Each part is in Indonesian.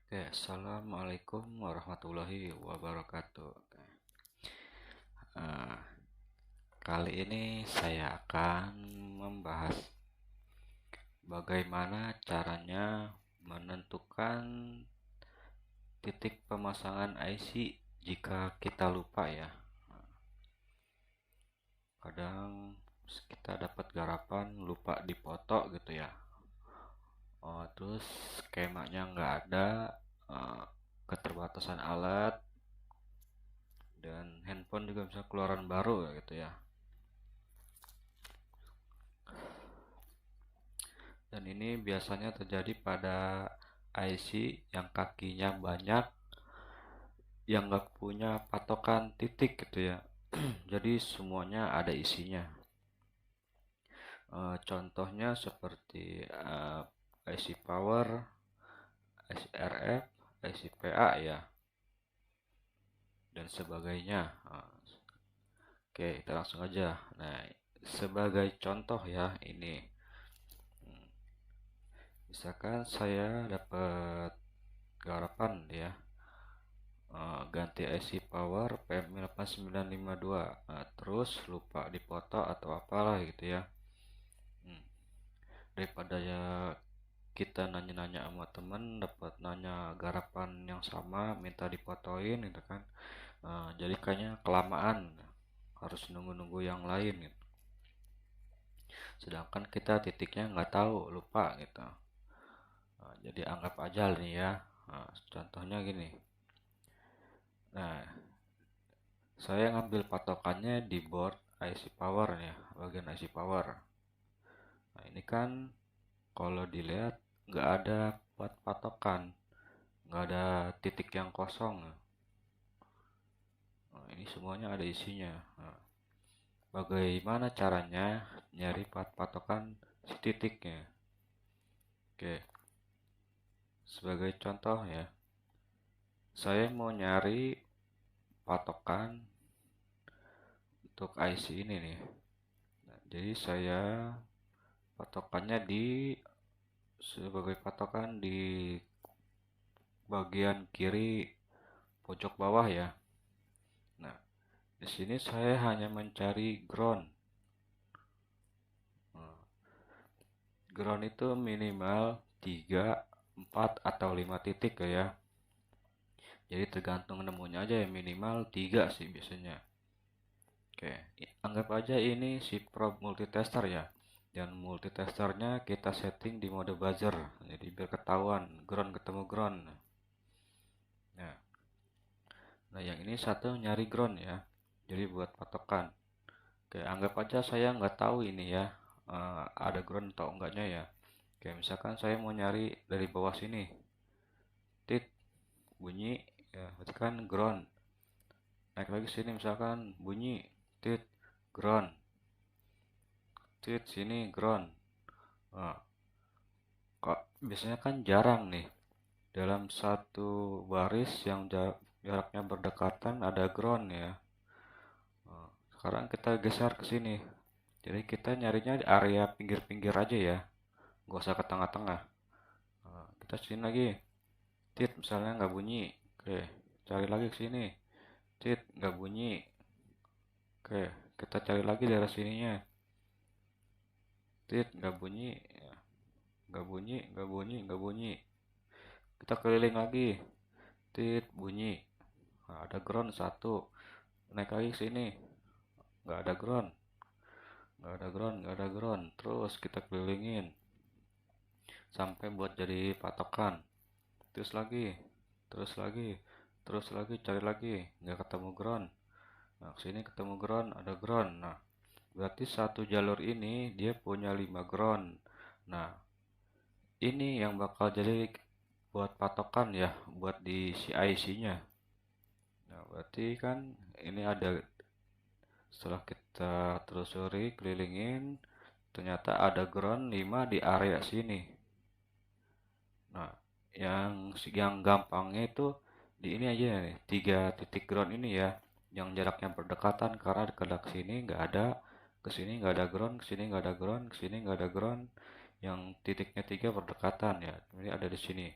Oke, assalamualaikum warahmatullahi wabarakatuh. Oke. Eh, Kali ini saya akan membahas bagaimana caranya menentukan titik pemasangan IC jika kita lupa ya. Kadang kita dapat garapan lupa dipoto gitu ya. Oh, terus skemanya nggak ada, eh, keterbatasan alat, dan handphone juga bisa keluaran baru ya gitu ya. Dan ini biasanya terjadi pada IC yang kakinya banyak, yang nggak punya patokan titik gitu ya. Jadi semuanya ada isinya. Contohnya seperti IC power, IC RF, IC PA ya, dan sebagainya. Oke, kita langsung aja. Nah, sebagai contoh ya, ini misalkan saya dapat garapan ya, ganti IC power PM8952, terus lupa dipoto atau apalah gitu ya. Hmm, Daripada ya kita nanya-nanya sama temen dapat nanya garapan yang sama minta dipotoin gitu kan. Jadi kayaknya kelamaan, harus nunggu-nunggu yang lain gitu, sedangkan kita titiknya nggak tahu, lupa gitu. Jadi anggap aja nih ya. Contohnya gini. Nah, saya ngambil patokannya di board IC power ya, bagian IC power. Nah, ini kan kalau dilihat nggak ada patokan, nggak ada titik yang kosong. Nah, ini semuanya ada isinya. Nah, bagaimana caranya nyari patokan si titiknya? Oke, sebagai contoh ya, saya mau nyari patokan untuk IC ini nih. Nah, jadi saya patokannya sebagai patokan di bagian kiri pojok bawah ya. Nah, di sini saya hanya mencari ground. Nah, ground itu minimal 3, 4 atau 5 titik ya. Jadi tergantung nemunya aja ya, minimal 3 sih biasanya. Oke, anggap aja ini si probe multitester ya. Dan multitesternya kita setting di mode buzzer. Jadi biar ketahuan ground ketemu ground. Nah, nah yang ini satu nyari ground ya. Jadi buat patokan. Oke, anggap aja saya nggak tahu ini ya, ada ground atau enggaknya ya. Oke, misalkan saya mau nyari dari bawah sini, tit bunyi, ya berarti kan ground. Naik lagi sini misalkan bunyi, tit ground, tit sini ground. Nah, kok biasanya kan jarang nih dalam satu baris yang jaraknya berdekatan ada ground ya. Sekarang kita geser ke sini. Jadi kita nyarinya di area pinggir-pinggir aja ya, nggak usah ke tengah-tengah. Kita sini lagi, tit misalnya nggak bunyi. Oke, cari lagi ke sini, tit nggak bunyi. Oke, kita cari lagi daerah sininya, tit nggak bunyi, nggak bunyi, nggak bunyi, nggak bunyi. Kita keliling lagi, tit bunyi. Nah, ada ground satu, naik lagi ke sini, nggak ada ground, nggak ada ground, nggak ada ground. Terus kita kelilingin sampai buat jadi patokan. Terus lagi, terus lagi, terus lagi, cari lagi, nggak ketemu ground. Nah, sini ketemu ground, ada ground. Nah, berarti satu jalur ini dia punya 5 ground. Nah, ini yang bakal jadi buat patokan ya, buat di CIC-nya. Nah, berarti kan ini ada, setelah kita telusuri, kelilingin, ternyata ada ground 5 di area sini. Nah, yang gampangnya itu di ini aja nih, 3 titik ground ini ya, yang jaraknya berdekatan, karena ke sini nggak ada, ke sini nggak ada ground, ke sini nggak ada ground, ke sini nggak ada ground, yang titiknya 3 berdekatan ya. Ini ada di sini.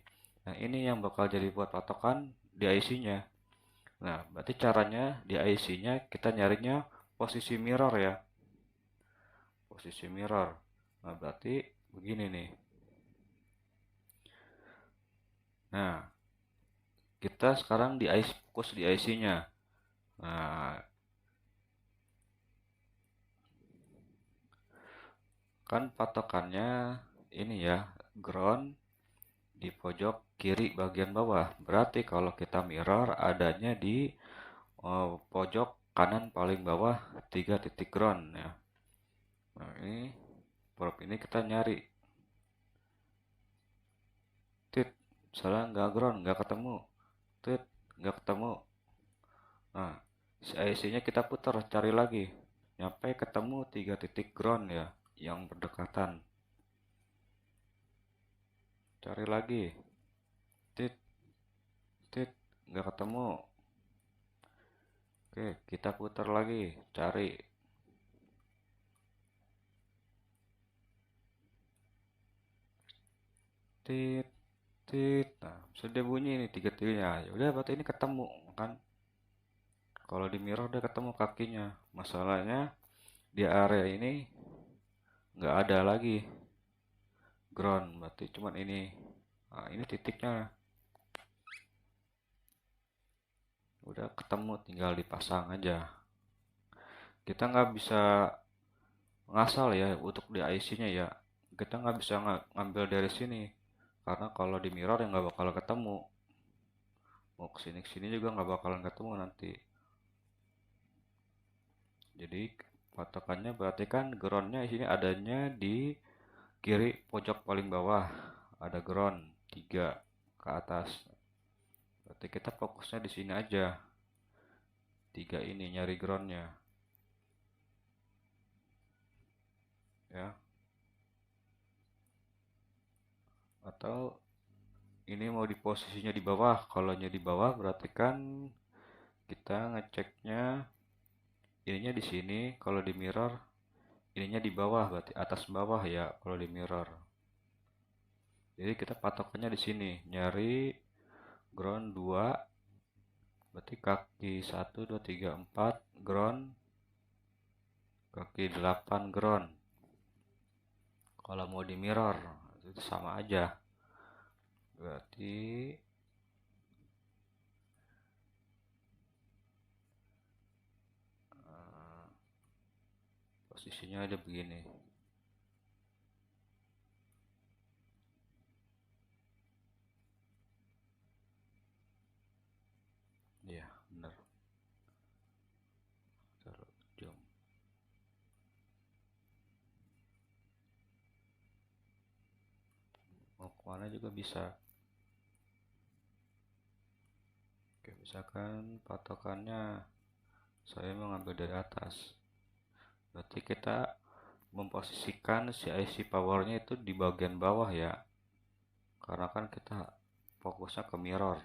Nah, ini yang bakal jadi buat patokan di IC-nya. Nah, berarti caranya di IC-nya kita nyarinya posisi mirror ya. Posisi mirror. Nah, berarti begini nih. Nah, kita sekarang di IC, fokus di IC-nya. Nah, kan patokannya ini ya, ground di pojok kiri bagian bawah. Berarti kalau kita mirror adanya di pojok kanan paling bawah 3 titik ground ya. Nah, ini prop ini kita nyari. Tit, salah nggak ground, nggak ketemu. Tit, nggak ketemu. Nah, si IC-nya kita putar, cari lagi. Sampai ketemu 3 titik ground ya, yang berdekatan. Cari lagi. Tit, tit, nggak ketemu. Oke, kita putar lagi, cari. Tit, tit. Nah, sudah bunyi ini tiga titiknya. Ya udah, berarti ini ketemu kan? Kalau di mirror udah ketemu kakinya. Masalahnya di area ini nggak ada lagi ground, berarti cuman ini. Nah, ini titiknya. Udah ketemu, tinggal dipasang aja. Kita nggak bisa ngasal ya untuk di IC-nya ya. Kita nggak bisa ngambil dari sini. Karena kalau di mirror ya nggak bakal ketemu. Mau kesini juga nggak bakalan ketemu nanti. Jadi patokannya berarti kan groundnya di sini adanya di kiri pojok paling bawah. Ada ground 3 ke atas. Berarti kita fokusnya di sini aja. 3 ini nyari groundnya. Ya. Atau ini mau di posisinya di bawah. Kalau di bawah berarti kan kita ngeceknya ininya di sini. Kalau di mirror ininya di bawah, berarti atas bawah ya kalau di mirror. Jadi kita patokannya di sini, nyari ground 2, berarti kaki 1 2 3 4 ground, kaki 8 ground. Kalau mau di mirror itu sama aja. Berarti posisinya ada begini. Iya, benar. Taruh jam. Mau kemana juga bisa. Oke, misalkan patokannya saya mengambil dari atas. Berarti kita memposisikan si IC powernya itu di bagian bawah ya. Karena kan kita fokusnya ke mirror.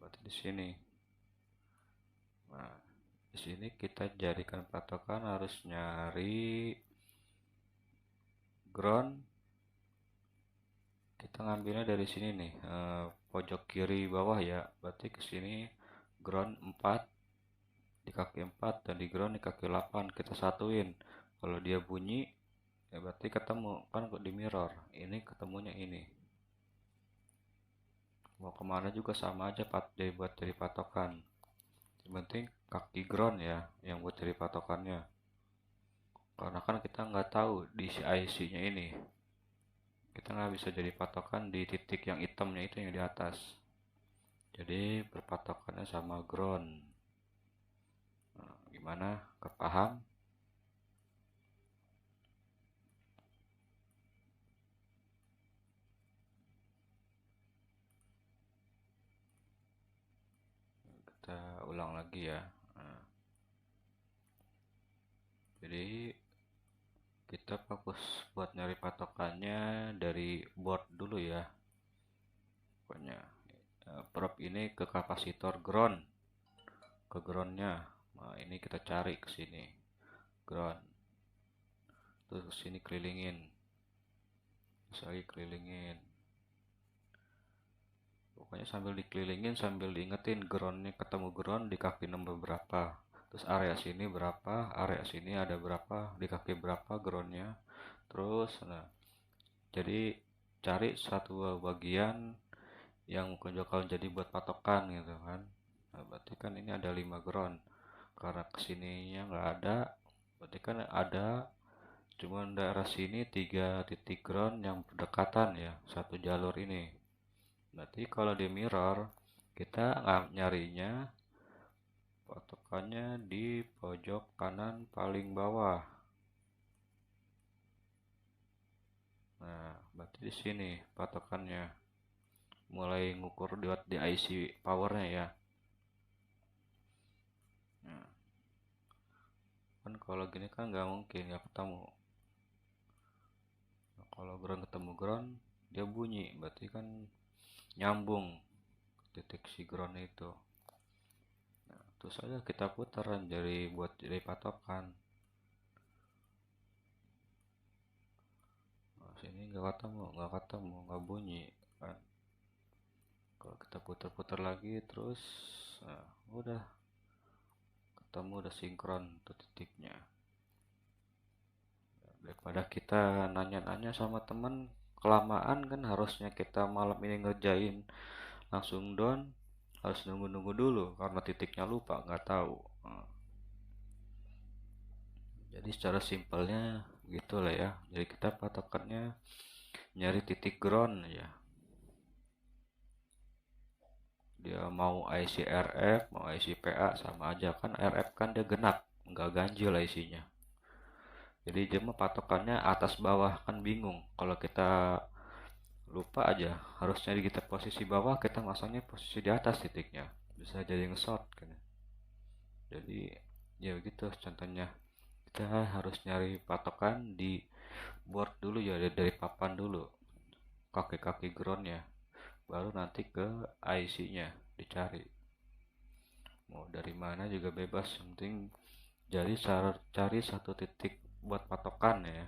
Berarti di sini. Nah, di sini kita jadikan patokan harus nyari ground. Kita ngambilnya dari sini nih, pojok kiri bawah ya. Berarti ke sini ground 4 di kaki 4 dan di ground di kaki 8 kita satuin. Kalau dia bunyi ya berarti ketemu kan kok di mirror. Ini ketemunya ini. Mau kemana juga sama aja jadi buat jadi patokan. Yang penting kaki ground ya yang buat jadi patokannya. Karena kan kita nggak tahu di si IC-nya ini. Kita nggak bisa jadi patokan di titik yang hitamnya itu yang di atas. Jadi berpatokannya sama ground. Nah, gimana? Kepaham? Kita ulang lagi ya. Nah, jadi kita fokus buat nyari patokannya dari board dulu ya. Pokoknya prop ini ke kapasitor ground, ke groundnya. Nah, ini kita cari ke sini ground, terus sini kelilingin, terus lagi kelilingin. pokoknya sambil dikelilingin, sambil diingetin groundnya, ketemu ground di kaki nomor berapa, terus area sini berapa, area sini ada berapa, di kaki berapa groundnya. Terus nah, jadi cari satu bagian yang menonjolkan jadi buat patokan gitu kan. Nah, berarti kan ini ada 5 ground, karena kesininya nggak ada, berarti kan ada cuman daerah sini 3 titik ground yang berdekatan ya, satu jalur ini. Berarti kalau di mirror kita nyarinya patokannya di pojok kanan paling bawah. Nah, berarti di sini patokannya. Mulai ngukur di IC powernya ya. Nah, kan kalau gini kan nggak mungkin nggak ketemu. Nah, kalau ground ketemu ground dia bunyi, berarti kan nyambung titik si ground itu. Nah, terus aja kita putaran jadi patokan. Nah, sini nggak ketemu, nggak bunyi kan. Kalau kita putar-putar lagi terus, nah, udah ketemu, udah sinkron tuh titiknya. Daripada kita nanya-nanya sama temen kelamaan, kan harusnya kita malam ini ngerjain langsung down, harus nunggu-nunggu dulu karena titiknya lupa, nggak tahu. Nah, jadi secara simpelnya gitu lah ya. Jadi kita patokannya nyari titik ground ya. Dia mau IC RF mau IC PA sama aja, kan RF kan dia genap, nggak ganjil IC-nya. Jadi dia mah patokannya atas bawah, kan bingung kalau kita lupa aja harusnya kita posisi bawah, kita masangnya posisi di atas titiknya, bisa jadi nge-short kan. Jadi ya gitu contohnya, kita harus nyari patokan di board dulu ya, dari papan dulu, kaki-kaki groundnya, baru nanti ke IC-nya dicari. Mau dari mana juga bebas, yang penting jadi cari satu titik buat patokan ya.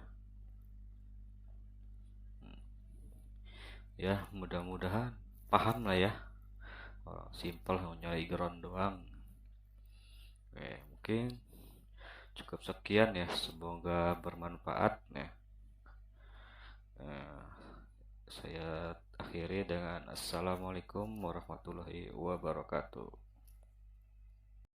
Ya mudah-mudahan paham lah ya. Oh, simple nyari ground doang. Oke, mungkin cukup sekian ya, semoga bermanfaat ya. Eh, saya akhiri dengan assalamualaikum warahmatullahi wabarakatuh.